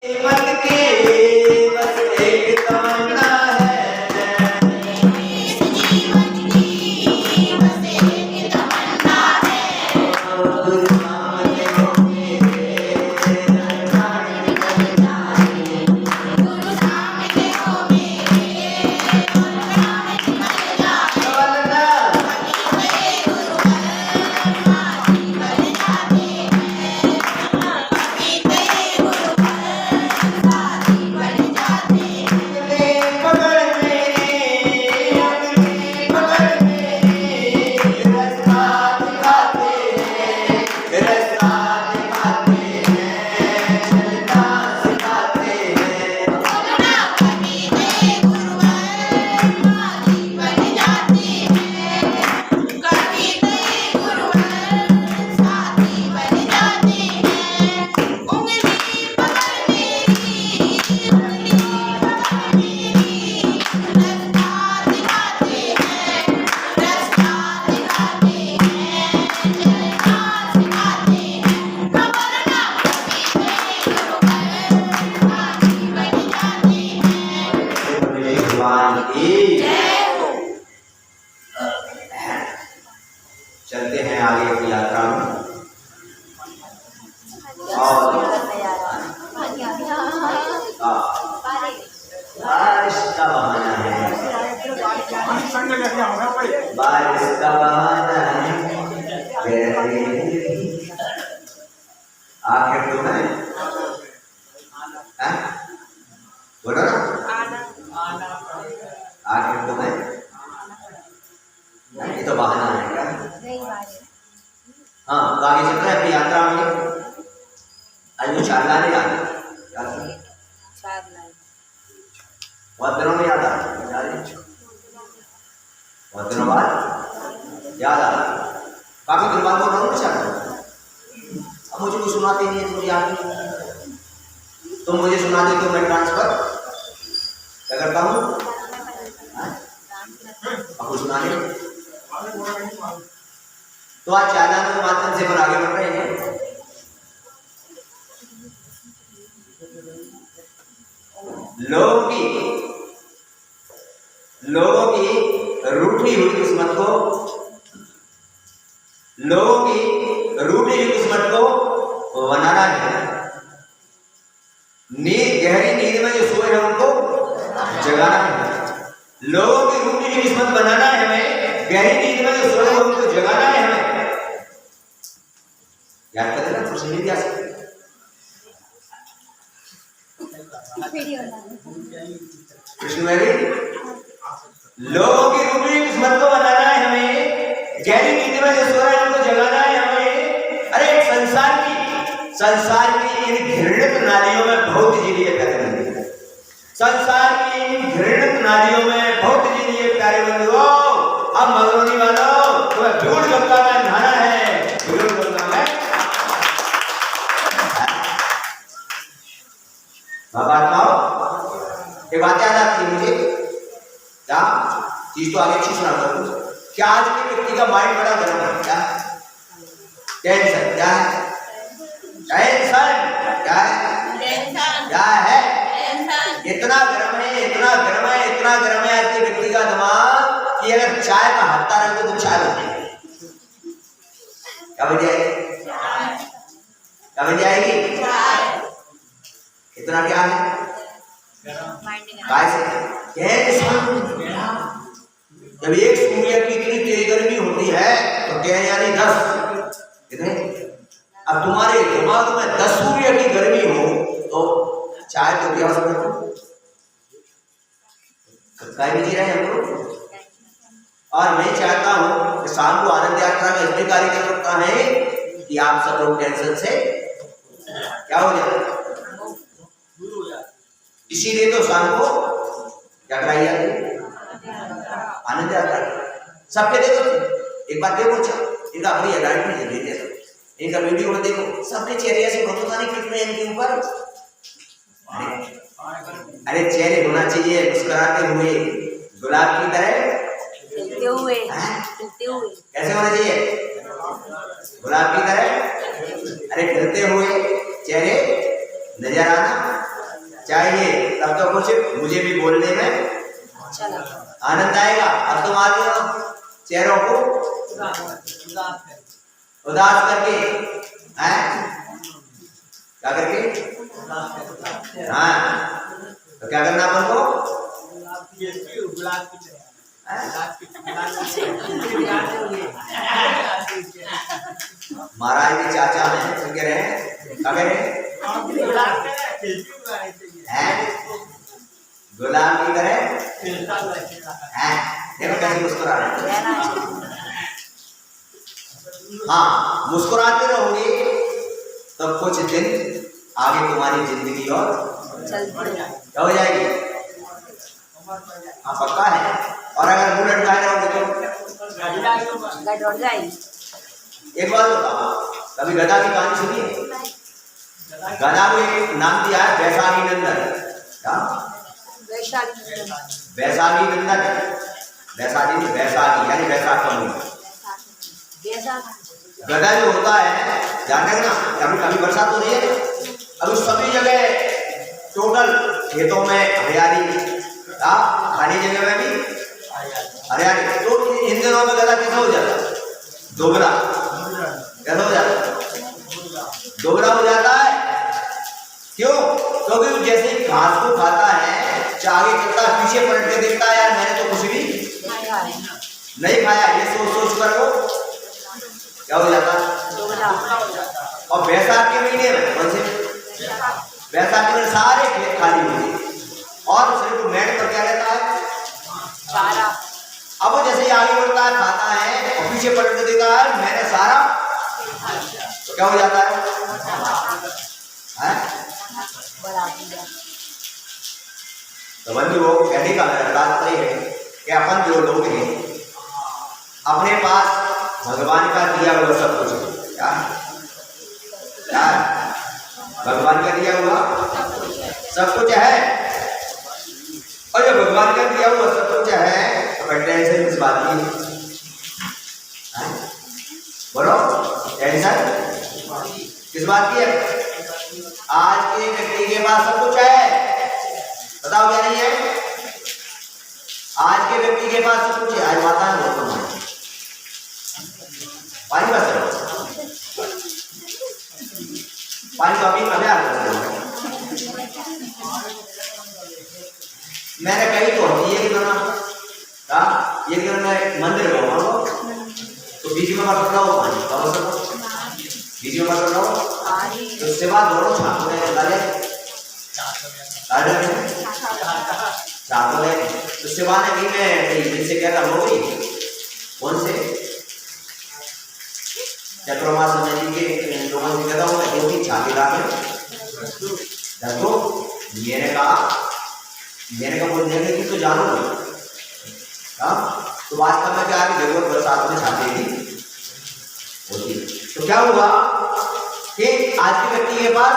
मन के बस एक तमन्ना है, जीवन की बस एक तमन्ना है, गुरु सामने हो मेरे, जाने निकल जाए, गुरु सामने हो मेरे, और जाने निकल जाए, तमन्ना गए गुरुवर माटी बन जाते हैं, कभी गए गुरुवर साथी बन जाते हैं, ले पकड़ मेरी, अपनी पकड़ मेरी, रास्ता दिखाते हैं, रास्ता दिखाते हैं, चलना सिखाते हैं। बोलना कभी गए गुरुवर माटी बन जाते हैं, कभी गए गुरुवर साथी बन जाते हैं, उंगली पकड़ मेरी, उंगली पकड़ मेरी, रास्ता दिखाते हैं, रास्ता दिखाते हैं, चलना सिखाते हैं, बोलना कभी गए गुरुवर माटी बन जाते हैं। भगवान की जय हो। चलते हैं आगे की यात्रा में। और बारिश का बहाना है, बारिश का बहाना है, आखिर तो है, हैं? बोलो ना, आखिर तो है, ये तो बहाना है क्या? हाँ, तो आगे चल रहे हैं अपनी यात्रा में। आज वो चार गाने याद है, बहुत दिनों में याद आ रहा है, बहुत दिनों बाद याद आ रहा है, काफी दिन बाद बोल रहा हूँ ना चार। अब मुझे कुछ सुनाते नहीं है, मुझे याद नहीं, तुम मुझे सुना दे तो मैं ट्रांसफर क्या करता हूँ, आपको सुना दे। तो आज चार गानों के माध्यम से हम आगे बढ़ रहे हैं। लोगों की रूठी हुई किस्मत को, लोगों की रूठी हुई किस्मत को बनाना है। गहरी नींद में जो सोए हैं उनको जगाना है। लोगों की रूठी हुई किस्मत बनाना है हमें, गहरी नींद में जो सोए हैं उनको जगाना है हमें। याद कर लेना, कुछ नहीं दिया कृष्ण में भी लोगों की रूठी किस्मत को बनाना है हमें, गहरी नींद में जो सो रहे हैं उनको जगाना है हमें। अरे संसार की इन घृणित नालियों में बहुत जी लिए प्यारे बंधु, संसार की इन घृणित नालियों में बहुत जी लिए प्यारे बंधुओं। अब मगरोनी वालों तुम्हें धूल गंगा में नहाना है, धूल गंगा में। महात्माओं, एक बात याद आती है मुझे, क्या चीज तो आगे अच्छी सुना करूँ। क्या आज के व्यक्ति का माइंड बड़ा गर्म है? क्या टेंशन? क्या है टेंशन? क्या है क्या है? इतना गर्म है, इतना गर्म है, इतना गर्म है आज के व्यक्ति का दिमाग कि अगर चाय का हत्ता रख दो तो चाय बन जाएगी। क्या बन जाएगी? क्या बन जाएगी? इतना क्या है? जब एक सूर्य की इतनी तेज गर्मी होती है तो क्या यानी 10 कितने? अब तुम्हारे दिमाग में 10 सूर्य की गर्मी हो तो चाय तो क्या समझ काय भी जी रहे हैं हम लोग। और मैं चाहता हूं कि शाम को आनंद यात्रा में इसलिए कार्यक्रम रखता है कि आप सब लोग टेंशन से क्या हो जाए, इसीलिए तो शाम को क्या कराई जाती है, आनंद यात्रा। सबके देखो, एक बात देखो, इनका अपनी एलाइटमेंट है, इनका वीडियो में देखो, सबके चेहरे ऐसे भगवता नहीं कितने इनके ऊपर। अरे चेहरे होना चाहिए मुस्कुराते हुए, गुलाब की तरह खिलते हुए। कैसे होना चाहिए? गुलाब की तरह। अरे खिलते हुए चेहरे नजर आना चाहिए, तब तो कुछ मुझे भी बोलने में आनंद आएगा। अब तुम आगे चेहरों को उदास करके, हैं क्या करके, हाँ तो क्या करना अपन को, महाराज के चाचा हैं, तो कह रहे हैं क्या कह रहे हैं, गुलाम की तरह हैं, देखो कैसे मुस्कुरा रहे हैं। हाँ मुस्कुराते रहोगे तब कुछ दिन आगे तुम्हारी जिंदगी और क्या हो जाएगी, हाँ पक्का है। और अगर मुंह लटकाए रहोगे तो एक बात बताओ, कभी गधा की कहानी सुनी है? गधा को एक नाम दिया है वैशाली नंदन, क्या वैशाली नंदन, वैशाली वैशाली यानी वैशाख का मूल। गधा जो होता है जानते ना, कभी कभी बरसात हो रही है, अभी सभी जगह टोटल खेतों में हरियाली, खाली जगह में भी हरियाली, तो इन दिनों में गधा कैसा हो जाता है, दोगला, कैसा हो जाता है, दोगला हो जाता है। क्यों? क्योंकि जैसे ही घास को खाता है, आगे चलता पीछे पलट के देखता है, यार मैंने तो कुछ भी नहीं खाया, ये सोच सोच कर वो क्या हो जाता है। और बैसाख के महीने में कौन से, बैसाख के महीने सारे खेत खाली होंगे और सिर्फ मेड़ पर क्या रहता है, चारा। अब वो जैसे ही आगे बढ़ता है, खाता है और पीछे पलट के देखता है मैंने सारा, तो क्या हो जाता है? तो बंधुओं कहने का मेरा तात्पर्य है कि अपन जो लोग हैं अपने पास भगवान का दिया हुआ सब कुछ है, क्या क्या भगवान का दिया हुआ सब कुछ है, और जब भगवान का दिया हुआ सब कुछ है तो टेंशन किस बात की है? बोलो टेंशन किस बात की है? आज के व्यक्ति के पास सब कुछ है, बताओ क्या नहीं है? आज के व्यक्ति के पास सब कुछ है। आज माता है बहुत कम है, पानी बस पानी तो अभी कभी आ रहा। मैंने कही तो होती है कि ना ये कि मैं मंदिर गया तो बीच में मत रहो पानी, बीच में मत रहो, तो उसके बाद दोनों छाप में डाले चावल है, उससे बाद में मैं जिनसे क्या कर लो कौन से चक्रमास नदी के लोगों से कहता हूँ मैं, जो कि छाती में देखो मैंने कहा बोल देंगे कि तो जानो हाँ, तो वास्तव में क्या है जरूरत बरसात में छाती की होती। तो क्या हुआ कि आज के व्यक्ति के पास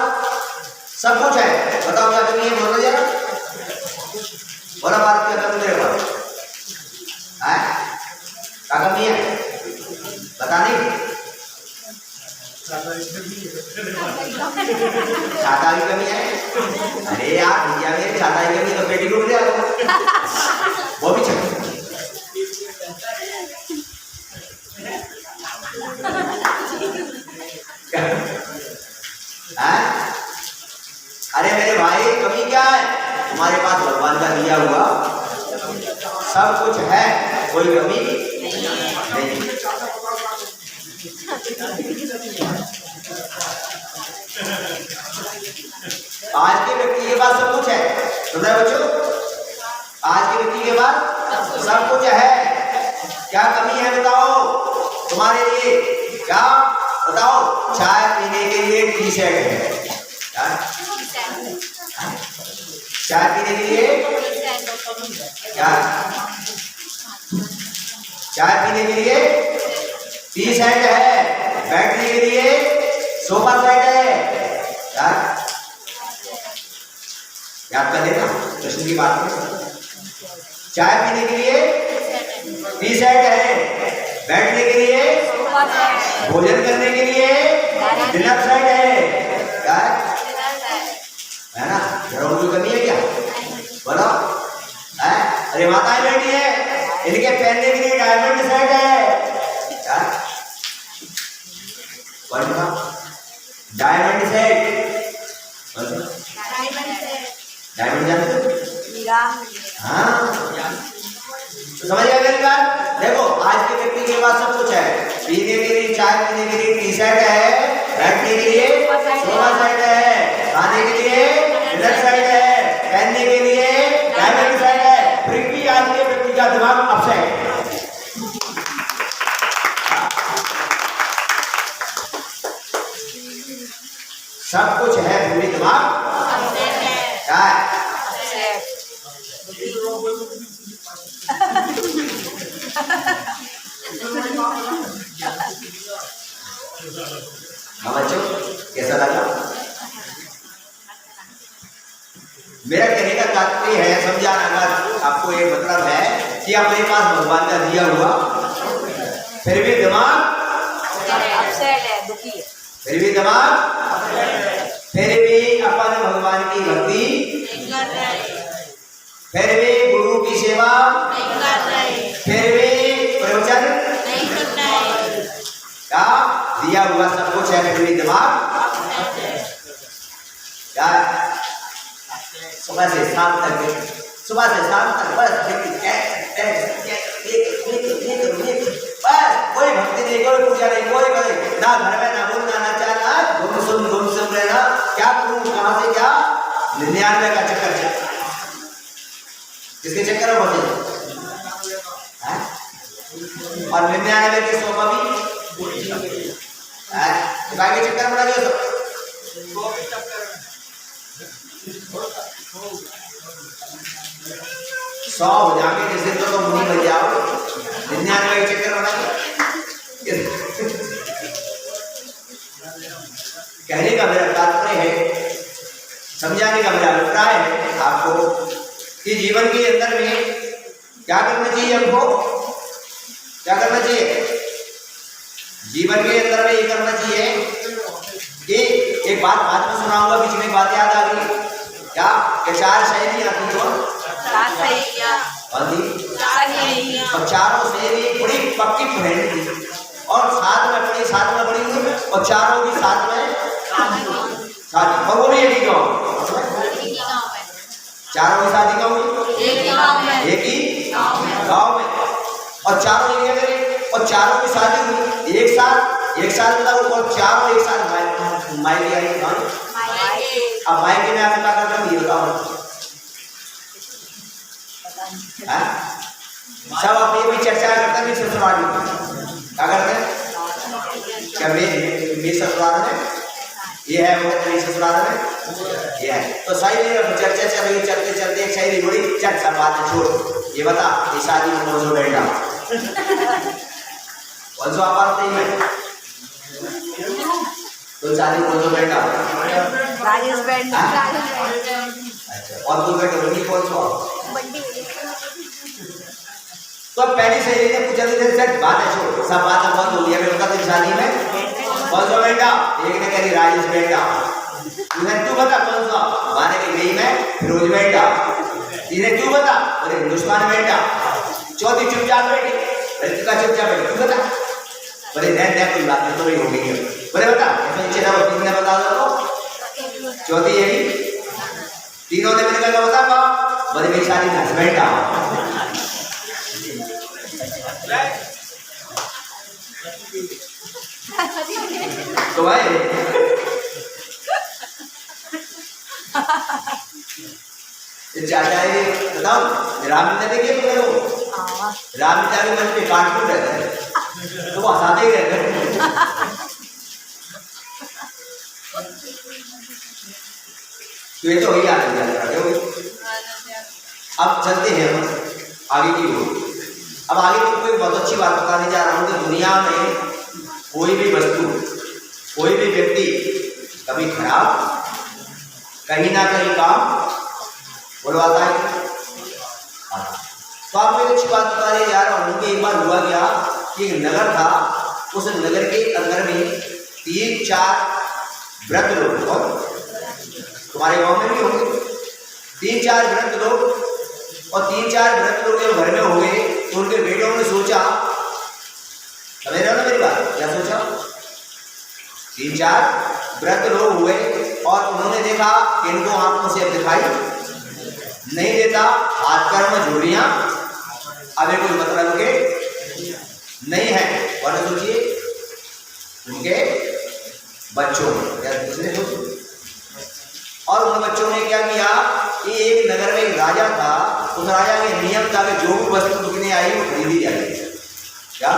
सब कुछ है, बताओ क्या कमी है? बोलो जरा, बोला बात क्या कमी मेरे पास है, क्या कमी है बताने? छाता की कमी है? अरे यार भैया मेरे छाता की कमी तो पेटी टूट गया वो भी छाता अरे मेरे भाई कमी क्या है? तुम्हारे पास भगवान का दिया हुआ सब कुछ है, कोई कमी नहीं। आज के व्यक्ति के पास सब कुछ है, सुन रहे बच्चों? आज के व्यक्ति के पास सब कुछ है, क्या कमी है बताओ तुम्हारे लिए? क्या बताओ? चाय पीने के लिए टी शर्ट है, चाय पीने के लिए क्या, चाय पीने के लिए टी शर्ट है, बैठने के लिए सोफा सेट है, याद कर लेना प्रश्न की बात में। चाय पीने के लिए टी शर्ट है, बैठने के लिए, भोजन करने के लिए डिनर सेट है, क्या है ना? घरों की कमी है क्या? बोलो है? अरे माताएं बैठी है, इनके पहनने के लिए डायमंड सेट है क्या? डायमंड सेट, डायमंड जानते हो? हाँ, तो समझ गया मेरी बात? देखो आज के व्यक्ति के पास सब कुछ है, पीने के लिए, चाय पीने के लिए टी शर्ट है, बैठने के लिए सोफा सेट है, खाने के लिए डिनर सेट है, पहनने के लिए डायमंड सेट है, फिर भी आज के व्यक्ति का दिमाग अपसेट। सब कुछ है, फिर भी दिमाग क्या है? हाँ बच्चों, कैसा लगा? मेरा कहने का तात्पर्य है, समझाना का आपको ये मतलब है कि अपने पास भगवान का दिया हुआ फिर भी दिमाग अपसेट है, दुखी है, फिर भी दिमाग, फिर भी अपन भगवान की भक्ति नहीं कर रहे, फिर भी गुरु की सेवा नहीं कर रहे, फिर भी प्रवचन नहीं सुन रहे, का दिया हुआ सब कुछ है, फिर भी दिमाग क्या है? सुबह से शाम तक बस बस कोई भक्ति नहीं, कोई पूजा नहीं, कोई ना घर में ना बोलना ना चाहना, गुमसुम रहना, क्या करूं कहां से क्या 99 का चक्कर चल, किसके चक्कर में फंसे हैं? और 99 के 100 का भी है, तो काय के चक्कर में लगे सब 100 हो जाएंगे जिस दिन तो मुनि बन जाओ, 99 के चक्कर में कहने का मेरा तात्पर्य है, समझाने का मेरा अभिप्राय है आपको कि जीवन के अंदर में क्या करना चाहिए हमको, क्या करना चाहिए जीवन के अंदर में, ये करना चाहिए कि एक बात बाद में सुनाऊंगा, बीच में बात याद आ गई क्या? कि 4 शैली आती तो और चारों शैली बड़ी पक्की फ्रेंड थी और साथ में बड़ी हुई और चारों की साथ में शादी, और वो भी एक ही गाँव, चारों की शादी कहाँ हुई? एक ही गाँव में, और चारों एक जगह, और चारों की शादी हुई एक साल मतलब, और चारों एक साथ मायके आई। अब मायके में आप क्या करते हो ये बताओ? सब आप ये भी चर्चा करते हैं ससुराल में, क्या करते हैं? क्या मेरे ससुराल में ये है, वो मेरे ससुराल में ये है, तो सही नहीं, चर्चा चल रही, चलते एक सही बड़ी चट सब बात छोड़, ये बता ये शादी में कौन सा बैठा कौन सा आवाज नहीं है, तो शादी कौन सा बैठा अच्छा, और कोई बैठे बड़ी कौन सा? तो पहली सहेली ने पूछा कि बात है छोड़, सब बात बहुत बोली है, मैं बता शादी में कौन सा बेटा? एक ने कही राजेश बेटा, तू बता कौन सा? माने की गई मैं फिरोज बेटा, तीसरे तू बता, बोले हिंदुस्तान बेटा, चौथी चुपचाप बैठी, लड़का चुपचाप बैठी, तू बता, बोले नहीं कोई बात नहीं, तो ही हो गई है, बोले बता ऐसा नीचे ना, तीन ने बता दो, चौथी है तीनों ने मैंने कहा बता पाओ, बोले मेरी शादी में हस्बैंड आओ, तो भाई चाचा ये बताओ रामलीला देखिए तुम लोग, रामलीला के मंच पे काटकूट रहता है तो वो हंसाते ही रहते हैं। तो ये तो वही आगे अब चलते हैं हम आगे की ओर। अब आगे तुमको एक बहुत अच्छी बात बताने जा रहा हूँ कि दुनिया में कोई भी वस्तु, कोई भी व्यक्ति कभी खराब, कहीं ना कहीं काम बोलवाता है। तो आपको एक अच्छी बात बताने जा रहा हूँ कि एक बार हुआ क्या कि एक नगर था, उस नगर के अंदर में 3-4 वृद्ध लोग, और तुम्हारे गांव में भी होंगे 3-4 वृद्ध लोग, और 3-4 वृद्ध लोग जब घर में हो गए तो उनके बेटों ने सोचा, समझ रहे हो ना मेरी बात, क्या सोचा? 3-4 वृद्ध लोग हुए और उन्होंने देखा कि इनको आंखों से अब दिखाई नहीं देता, हाथ पैर में झुर्रियां अभी कोई मतलब के नहीं है। और सोचिए उनके बच्चों क्या दूसरे सोचो, और उन बच्चों ने क्या किया कि एक नगर में एक राजा था, उस राजा के नियम था कि जो भी वस्तु बिकने आई वो खरीदी जाएगी। क्या?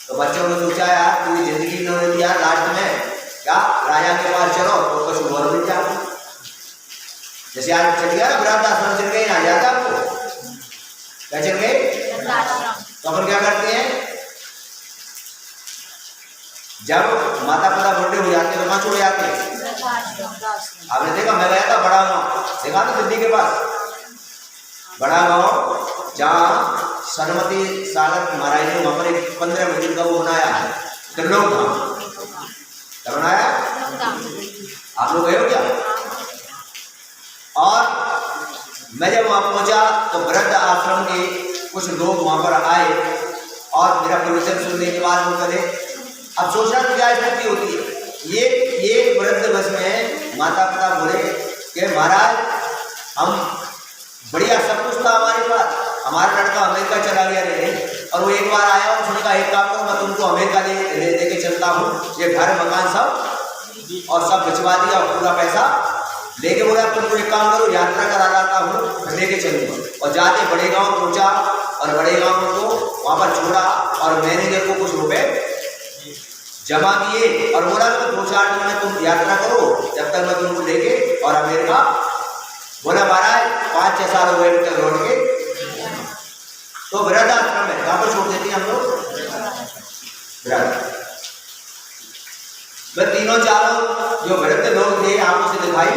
तो बच्चों ने सोचा यार पूरी जिंदगी में उन्होंने दिया, लास्ट में क्या राजा के पास चलो तो कुछ और मिल जाए। जैसे आज चल गया ना वृद्धाश्रम चल गए, आ जाता आपको क्या चल गए, तो अपन क्या करते हैं जब माता पिता बूढ़े हो जाते हैं तो कहाँ छोड़ जाते हैं? आपने देखा, मैं गया था बड़ा गाँव, देखा था दिल्ली के पास बड़ा गाँव, जहाँ सरमती सागर महाराज ने वहाँ पर एक 15 मंजिल का वो बनाया है, त्रिलोक धाम। क्या बनाया? आप लोग गए हो क्या? और मैं जब वहाँ पहुँचा तो वृद्ध आश्रम के कुछ लोग वहाँ पर आए और मेरा प्रवचन सुनने के बाद वो कहते, अब सोचना तो क्या स्थिति होती है, ये वृद्ध बस में माता पिता बोले कि महाराज हम बढ़िया सब कुछ था हमारे पास, हमारा लड़का अमेरिका चला गया रहने, और वो एक बार आया और उसने कहा एक काम करो मैं तुमको अमेरिका लेके चलता हूँ, ये घर मकान सब और सब भिजवा दिया और पूरा पैसा लेके बोला तुमको एक काम करो यात्रा करा लाता हूँ, लेके चलूँगा। और जाते बड़े गांव पहुँचा और बड़े गांव को वहाँ पर छोड़ा और मैनेजर को कुछ रुपए जमा किए और बोला तो 2-4 दिन में तुम यात्रा करो जब तक मैं तुमको लेके और अमेरिका। बोला महाराज 5-6 साल हो गए लौट के, तो वृद्धाश्रम है कहाँ पर छोड़ देते हैं हम लोग? वह तीनों चारों जो वृद्ध लोग थे आंखों से दिखाई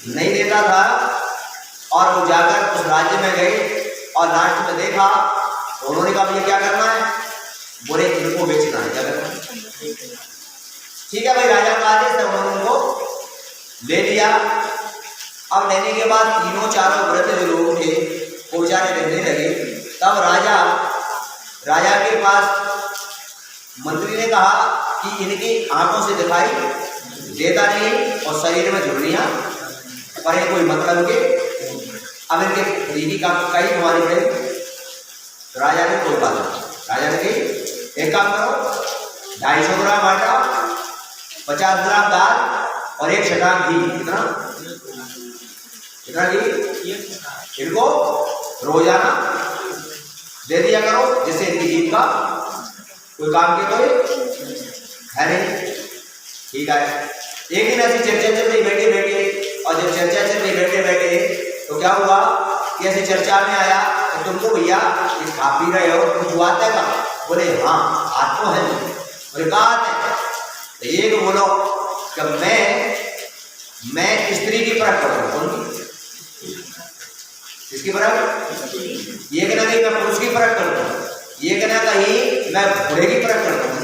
नहीं देता था, और वो जाकर उस राज्य में गए और लास्ट में देखा तो उन्होंने कहा ये क्या करना है? बोले इनको बेचना है। क्या करना है? ठीक है भाई, राजा का आदेश है, उन्होंने उनको ले लिया। अब लेने के बाद तीनों चारों वृद्ध जो लोग थे वो बेचारे रहने लगे। तब राजा के पास मंत्री ने कहा कि इनकी आंखों से दिखाई देता नहीं और शरीर में झुर्रियां पर कोई मतलब के, अब इनके खरीदी का कई तुम्हारी पड़ेगी। तो राजा ने कोई बात नहीं, राजा ने कही एक काम करो 250 ग्राम आटा, 50 ग्राम दाल और 1 छटाक घी, कितना घी इनको रोजाना दे दिया करो, जिससे इनकी जीत का कोई काम के कोई है नहीं। ठीक है, एक दिन ऐसी चर्चा चल रही बैठे बैठे, और जब चर्चा चल रही बैठे बैठे तो क्या हुआ कि ऐसी चर्चा में आया तो तुमको भैया ये खा पी रहे हो, कुछ आता है का? बोले हाँ हाथ तो है। बोले कहा आते हैं? तो ये तो बोलो कि मैं स्त्री की परख करता हूँ। कौन की? किसकी परख? ये कहना कहीं मैं पुरुष की परख करता हूँ, ये कहना कहीं मैं घोड़े की परख करता हूँ,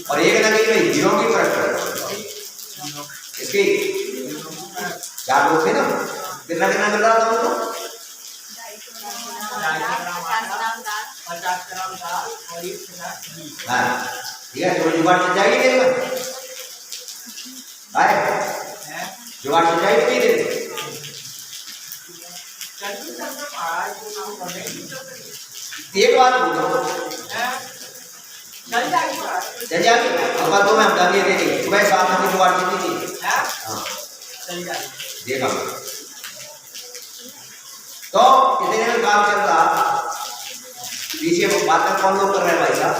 और ये कहना कहीं मैं हीरो की परख करता हूँ। इसकी 4 लोग थे ना, कितना कितना मिल रहा था उनको? 50 ग्राम दाल और 1 छटाक घी। हाँ ठीक है, तो जुगाड़ चल जाएगी मेरे में, जुगाड़ चल जाएगी मेरे में। एक बात बोलो, चल जाएगी अब तो मैं हम दे देंगे सुबह 7 बजे जुगाड़ चलनी चाहिए। हाँ देखा तो इतने में काम चल रहा, पीछे वो बातें कौन लोग कर रहे हैं भाई साहब?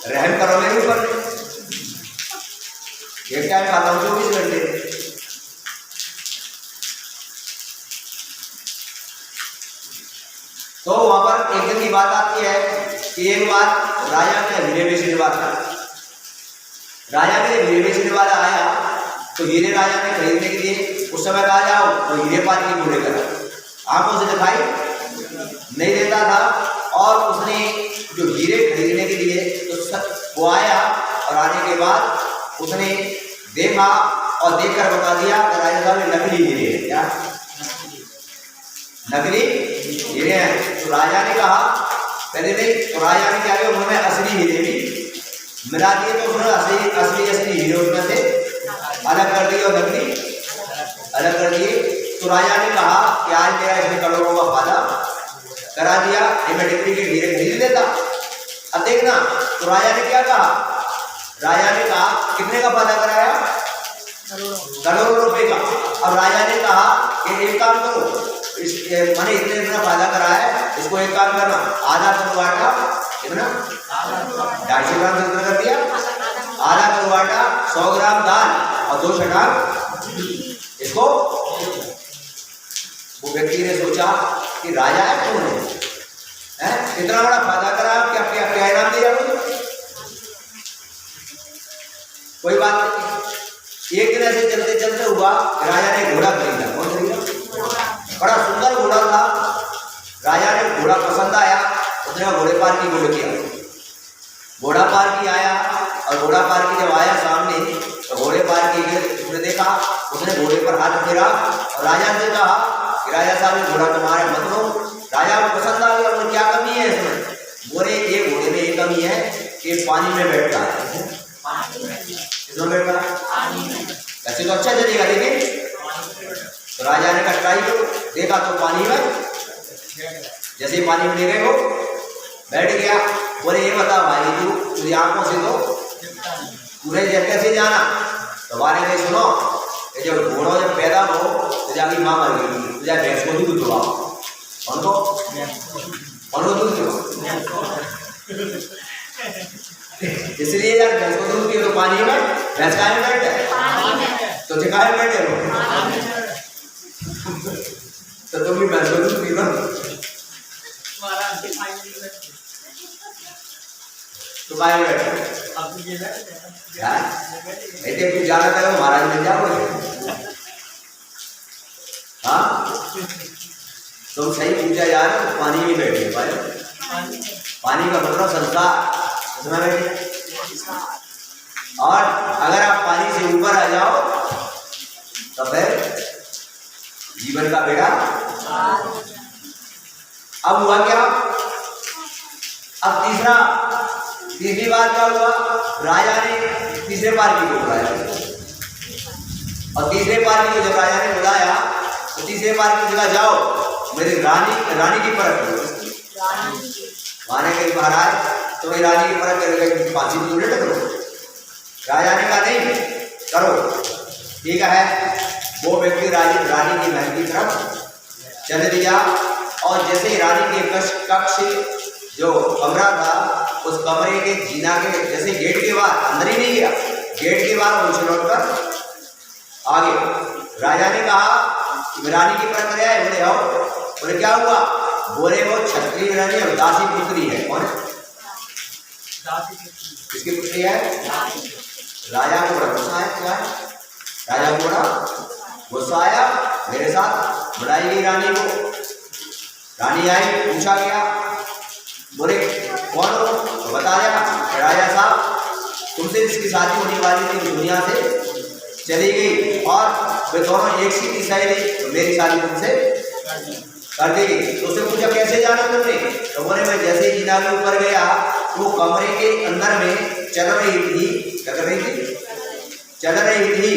रहम करो मेरे ऊपर, एक टाइम खाता हूँ 24 घंटे। तो वहां पर एक दिन की बात आती है कि एक बार राजा के हीरे बेचने वाला, राजा के हीरे बेचने वाला आया तो हीरे राजा ने खरीदने के लिए उस समय कहा जाओ तो हीरे पानी की बोले करा, आंखों से दिखाई नहीं देता था। और उसने जो हीरे खरीदने के लिए तो वो आया, और आने के बाद उसने देखा और देखकर बता दिया कि राजा साहब ये नकली हीरे हैं। क्या नकली हीरे हैं? तो राजा ने कहा पहले नहीं, तो राजा ने क्या किया, उन्होंने असली हीरे भी मिला दिए, तो उन्होंने असली हीरे उसमें से अलग कर दिए और नकली अलग कर दिए। तो राजा ने कहा कि आज मेरा इसमें करोड़ों का फायदा करा दिया, ये मैं डुप्लीकेट हीरे खरीद लेता। अब देखना, तो राजा ने क्या कहा, राजा ने कहा कितने का फायदा कराया, करोड़ों रुपए का। अब राजा ने कहा कि एक काम करो, मैंने इतना फायदा करा है, इसको एक काम करना, आधा किलो आटा, कितना 250 ग्राम से कितना कर दिया, आधा किलो आटा, 100 ग्राम दाल और 2 छटाक इसको। वो व्यक्ति ने सोचा कि राजा है कौन है, इतना बड़ा फायदा करा, क्या क्या क्या इनाम दिया मुझे? कोई बात नहीं। एक दिन ऐसे चलते चलते हुआ राजा ने घोड़ा खरीदा। कौन खरीदा? बड़ा सुंदर घोड़ा था। राजा ने घोड़ा पसंद आया, उसने घोड़े पार की बोल किया, घोड़ा पार की आया, और घोड़ा पार की जब आया सामने, तो घोड़े पार की उसने देखा, उसने घोड़े पर हाथ फेरा और राजा से कहा कि राजा साहब ये घोड़ा तुम्हारा मत लो। राजा को पसंद आ गया, और क्या कमी है इसमें? बोले ये घोड़े में ये कमी है कि पानी में बैठता है। किसमें बैठता है? वैसे तो अच्छा चलेगा, लेकिन तो राजा ने कहा ट्राई करो। देखा तो पानी में, जैसे ही पानी में ले गए वो बैठ गया। बोले ये बता भाई, तू तुझे आंखों से तो पूरे कैसे जाना? तो बारे में सुनो, ये जब घोड़ा जब पैदा हो तो जाकी माँ मर गई, तो जा भैंस को दूध दुआ, उनको दूध दुआ, इसलिए यार भैंस को दूध पियो। तो पानी में भैंस काहे में बैठे, तो जगह में बैठे हो, तो तुम भी भैंस को दूध पियो। तो काहे में बैठे यार, ऐसे कुछ जाना था महाराज मिल जाओगे। हाँ, तुम सही पूछा यार, पानी में बैठे भाई, पानी का मतलब संसार, उसमें बैठे। और अगर आप पानी से ऊपर आ जाओ तो फिर जीवन का बेड़ा। अब हुआ क्या, अब तीसरी बार क्या हुआ, राजा ने तीसरे पार्टी को बुलाया, और तीसरे पार्टी को जब राजा ने बुलाया तो तीसरे पार्टी की जगह जाओ, मेरी रानी की परख करो। माने के महाराज तो मेरी रानी की परख करके फांसी में उलट करो। राजा ने कहा नहीं करो, ठीक है। वो व्यक्ति रानी की महल की तरफ चले दिया, और जैसे ही रानी के कक्ष जो कमरा था, उस कमरे के जीना के जैसे गेट के बाहर, अंदर ही नहीं गया, गेट के बाहर उनसे लौटकर आगे। राजा ने कहा कि रानी की प्रक्रिया है, बोले आओ। बोले क्या हुआ? बोले वो क्षत्रिय रानी और दासी पुत्री है। कौन है? किसकी पुत्री है? राजा को बड़ा गुस्सा आया। क्या है? राजा को बड़ा गुस्सा आया, मेरे साथ बुलाई गई रानी को। रानी आई, पूछा गया, बोले कौन हो? तो बता दिया, राजा साहब तुमसे जिसकी शादी होने वाली थी दुनिया से चली गई, और वे दोनों एक सी की सहेली, तो मेरी शादी तुमसे कर देगी। तो उसने पूछा कैसे जाना तुमने? तो बोले मैं जैसे ही जीना के ऊपर गया, वो कमरे के अंदर में चल रही थी। क्या कर रही थी? चल रही थी,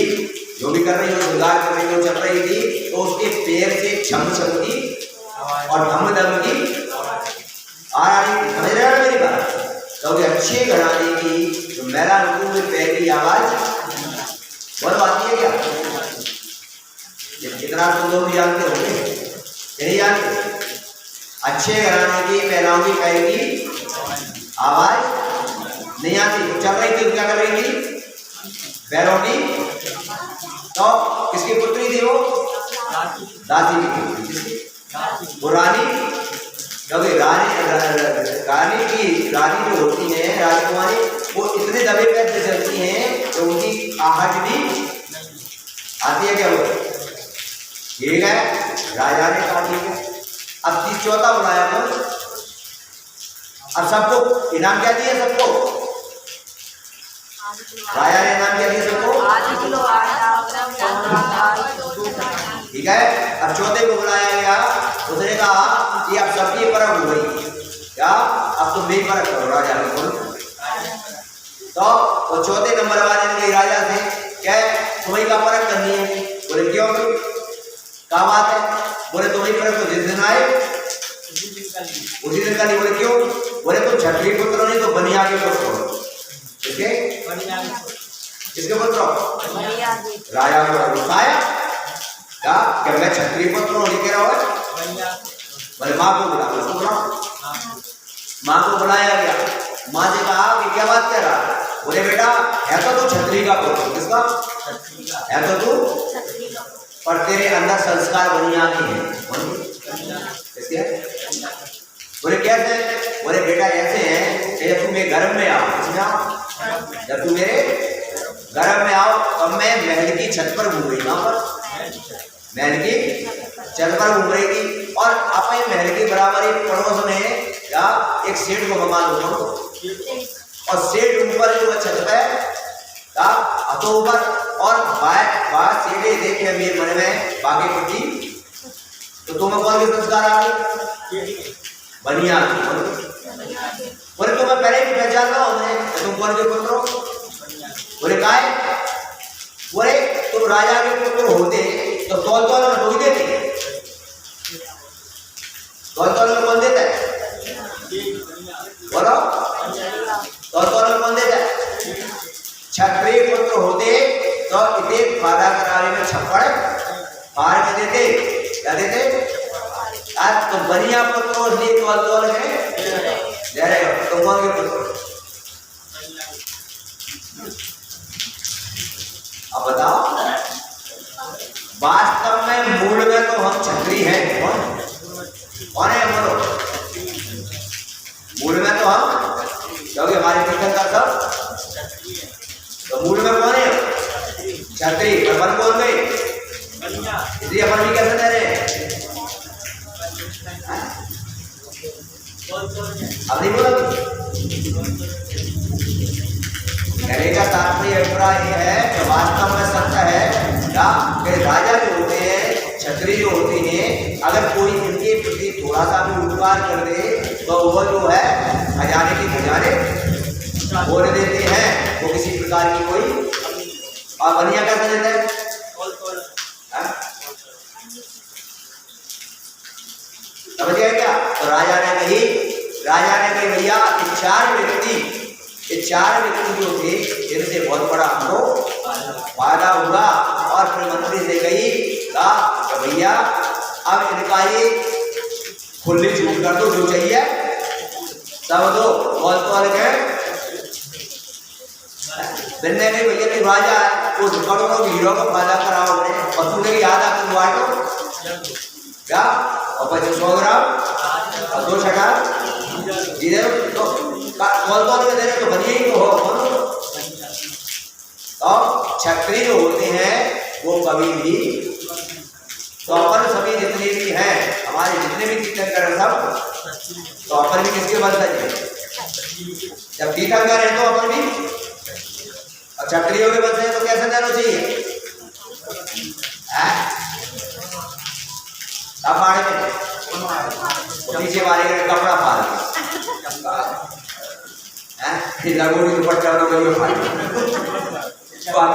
जो भी कर रही हो, श्रृंगार कर रही हो, चल रही थी। तो उसके पैर से छम छम की और धम धम की आ रही थी। समझ रहे हो मेरी बात? तो अच्छे घराने की जो मेरा रुकू में पैर की आवाज बहुत आती है क्या? इतना तुम लोग भी जानते होंगे, नहीं जानते? अच्छे घराने की महिलाओं की पैर की आवाज नहीं आती। तो चल रही थी, क्या कर रही थी? पैरों की। तो किसकी पुत्री थी वो? दासी की पुत्री। वो रानी, क्योंकि रानी जो होती है राजकुमारी, वो इतने दबे पैर से चलती हैं तो उनकी आहट भी आती है क्या? वो ठीक है, राजा ने कहा ठीक है। अब चौथा बुलाया तो अब सबको इनाम क्या दिया? सबको राजा ने इनाम क्या दिया? सबको तुम ही परख करो राजा को बोलो। तो वो चौथे नंबर वाले ने कही राजा से क्या तुम्हें का परख करनी है? बोले क्यों क्या बात है? बोले तुम्हें परख तो जिस दिन आए उसी दिन का नहीं। बोले क्यों? बोले तुम क्षत्रिय पुत्र नहीं तो बनिया के पुत्र हो। ठीक है, किसके पुत्र हो? राजा को गुस्सा आया क्या कि मैं क्षत्रिय पुत्र हूँ लिखे रहा है। बोले माँ को बुला, उसको बुलाओ। माँ को बुलाया गया। माँ से कहा कि क्या बात कर रहा है? बोले बेटा है तो तू क्षत्रिय का पुत्र। किसका है तो तू? पर तेरे अंदर संस्कार बनिया के हैं। इसके बोले कैसे? बोले बेटा ऐसे हैं कि जब तू मेरे घर में आओ, जब तू मेरे घर में आओ तब मैं महल की छत पर घूम रही, वहां पर महल की छत पर घूम रही थी और अपने महल के बराबर एक पड़ोस में या एक सेठ को मकान हो और सेठ ऊपर जो छत पे तो ऊपर और बाहर सीधे देखे मेरे मन में बाकी कुछ तो तुम्हें कौन के संस्कार आ गए? बनिया। बोले तो मैं पहले भी पहचान रहा हूँ तुम कौन के पुत्र हो? बोले का है? बोले तुम राजा के पुत्र होते तो तौल तौल में कोई देते? तौल तौल में कौन देता है? बोलो तौल तौल में कौन देता है? क्षत्रिय पुत्र होते तो इतने फादा कराने में छप्पड़ फाड़ के देते। क्या देते? आज तो बनिया पुत्र इसलिए तौल तौल में दे रहे हो। तुम कौन के पुत्र? अब बताओ, वास्तव में मूल में तो हम क्षत्रिय हैं। कौन है? बोलो। मूल में तो हम, क्योंकि हमारे तीर्थंकर सब तो मूल में कौन है? क्षत्रिय। अपन कौन गए? इसलिए अपन भी कैसे दे रहे हैं? अब नहीं बोला। कहने का तात्पर्य अभिप्राय यह है कि वास्तव में सत्य है क्या कि राजा जो होते हैं, क्षत्रिय जो होते हैं, अगर कोई इनके प्रति थोड़ा सा भी उपकार कर दे तो वो जो है खजाने की खजाने बोल देते हैं। वो किसी प्रकार की कोई और बनिया कैसे देता है? समझ गया क्या? तो राजा ने कही भैया ये चार व्यक्ति जो थे इनसे बहुत बड़ा हमको फायदा हुआ। और फिर मंत्री से कही कि भैया अब इनका ये खुली छूट कर दो, जो चाहिए सब दो। बोल के बिन्ने ने भैया तू राजा उस करोड़ों की हीरो को फायदा कराओ और तूने याद आकर बांटो क्या? और 2500 ग्राम और 2 छठा जीरे तो कौन में दे रहे तो बनिए ही तो हो। तो क्षत्रिय जो होते हैं वो कभी भी तो अपन सभी जितने भी हैं, हमारे जितने भी तीर्थंकर सब तो अपन भी किसके वंशज हैं? जब तीर्थंकर है तो अपन भी और क्षत्रियों के वंशज तो कैसे देना चाहिए? फाड़े में पीछे वाले का कपड़ा फाड़ के लगोड़ी दुपट्टा फाड़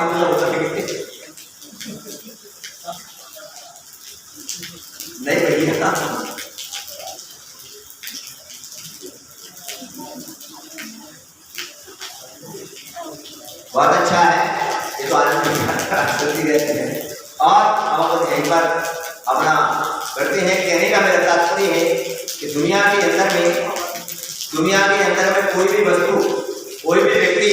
नहीं भैया। बहुत अच्छा है ये तो आनंद रहते हैं। और हम यहीं पर अपना करते हैं। कहने का मेरा तात्पर्य है कि दुनिया के अंदर में कोई भी वस्तु, कोई भी व्यक्ति